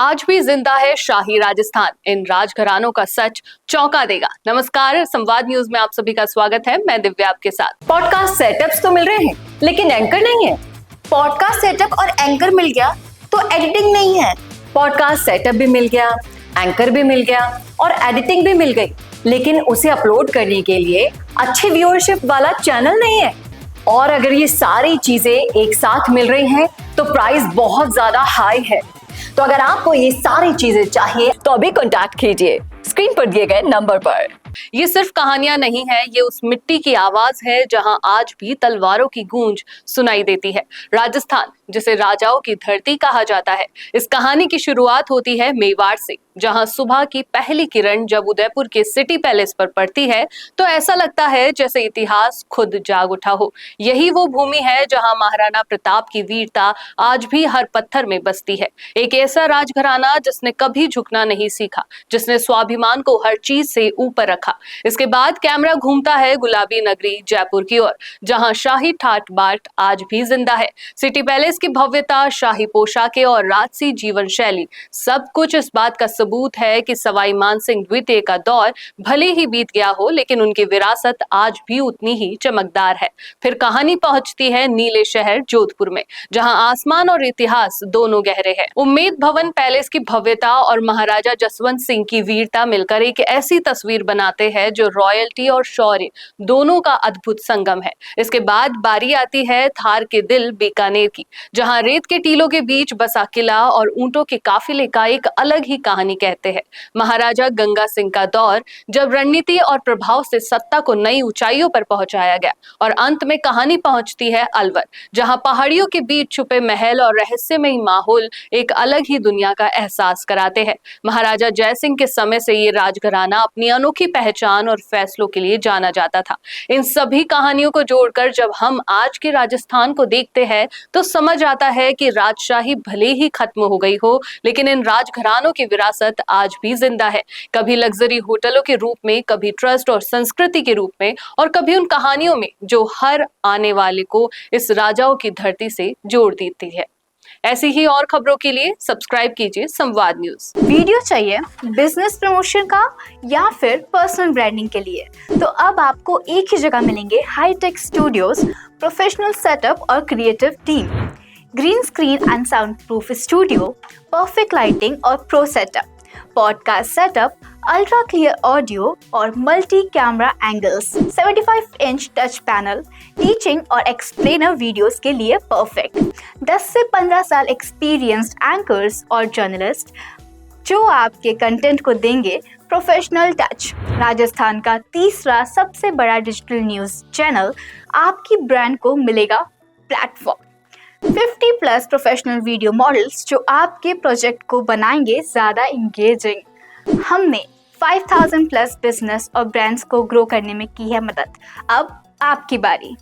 आज भी जिंदा है शाही राजस्थान, इन राजघरानों का सच चौंका देगा। नमस्कार, संवाद न्यूज में आप सभी का स्वागत है। मैं दिव्या आपके साथ। पॉडकास्ट सेटअप्स तो मिल रहे हैं लेकिन एंकर नहीं है। पॉडकास्ट सेटअप और एंकर मिल गया तो एडिटिंग नहीं है। पॉडकास्ट सेटअप भी मिल गया, एंकर भी मिल गया और एडिटिंग भी मिल गई, लेकिन उसे अपलोड करने के लिए अच्छे व्यूअरशिप वाला चैनल नहीं है। और अगर ये सारी चीजें एक साथ मिल रही हैं तो प्राइस बहुत ज्यादा हाई है। तो अगर आपको ये सारी चीजें चाहिए तो अभी कॉन्टैक्ट कीजिए स्क्रीन पर दिए गए नंबर पर। ये सिर्फ कहानियां नहीं है, ये उस मिट्टी की आवाज है जहां आज भी तलवारों की गूंज सुनाई देती है। राजस्थान, जिसे राजाओं की धरती कहा जाता है, इस कहानी की शुरुआत होती है मेवाड़ से, जहां सुबह की पहली किरण जब उदयपुर के सिटी पैलेस पर पड़ती है तो ऐसा लगता है जैसे इतिहास खुद जाग उठा हो। यही वो भूमि है जहां महाराणा प्रताप की वीरता आज भी हर पत्थर में बसती है। एक ऐसा राजघराना जिसने कभी झुकना नहीं सीखा, जिसने स्वाभिमान को हर चीज से ऊपर रखा। इसके बाद कैमरा घूमता है गुलाबी नगरी जयपुर की ओर, जहां शाही ठाट बाट आज भी जिंदा है। सिटी पैलेस की भव्यता, शाही पोशाकें और राजसी जीवन शैली, सब कुछ इस बात का सबूत है कि सवाई मानसिंह द्वितीय का दौर भले ही बीत गया हो, लेकिन उनकी विरासत आज भी उतनी ही चमकदार है। फिर कहानी पहुंचती है नीले शहर जोधपुर में, जहां आसमान और इतिहास दोनों गहरे हैं। उम्मेद भवन पैलेस की भव्यता और महाराजा जसवंत सिंह की वीरता मिलकर एक ऐसी तस्वीर बनाते हैं जो रॉयल्टी और शौर्य दोनों का अद्भुत संगम है। इसके बाद बारी आती है थार के दिल बीकानेर की, जहां रेत के टीलों के बीच बसा किला और ऊंटों के काफिले का एक अलग ही कहानी कहते हैं। महाराजा गंगा सिंह का दौर, जब रणनीति और प्रभाव से सत्ता को नई ऊंचाइयों पर पहुंचाया गया। और अंत में कहानी पहुंचती है अलवर, जहां पहाड़ियों के बीच छुपे महल और रहस्यमयी माहौल एक अलग ही दुनिया का एहसास कराते हैं। महाराजा जय सिंह के समय से ये राजघराना अपनी अनोखी पहचान और फैसलों के लिए जाना जाता था। इन सभी कहानियों को जोड़कर जब हम आज के राजस्थान को देखते हैं तो समझ आता है कि राजशाही भले ही खत्म हो गई हो, लेकिन इन राजघरानों की विरासत आज भी जिंदा है। कभी लग्जरी होटलों के रूप में, कभी ट्रस्ट और संस्कृति के रूप में, और कभी उन कहानियों में जो हर आने वाले को इस राजाओं की धरती से जोड़ देती है। ऐसी ही और खबरों के लिए सब्सक्राइब कीजिए संवाद न्यूज। वीडियो चाहिए बिजनेस प्रमोशन का या फिर पर्सनल ब्रांडिंग के लिए, तो अब आपको एक ही जगह मिलेंगे हाईटेक स्टूडियोज, प्रोफेशनल सेटअप और creative team, green screen and soundproof studio, perfect lighting और pro setup, podcast setup, ultra clear audio और multi camera angles, 75 inch touch panel, teaching और एक्सप्लेनर वीडियोस के लिए परफेक्ट, 10 से 15 साल experienced anchors और journalist जो आपके कंटेंट को देंगे प्रोफेशनल टच। राजस्थान का तीसरा सबसे बड़ा डिजिटल न्यूज चैनल आपकी ब्रांड को मिलेगा प्लेटफॉर्म, 50+ प्रोफेशनल वीडियो मॉडल्स जो आपके प्रोजेक्ट को बनाएंगे ज्यादा इंगेजिंग। हमने 5000+ बिजनेस और ब्रांड्स को ग्रो करने में की है मदद। अब आपकी बारी।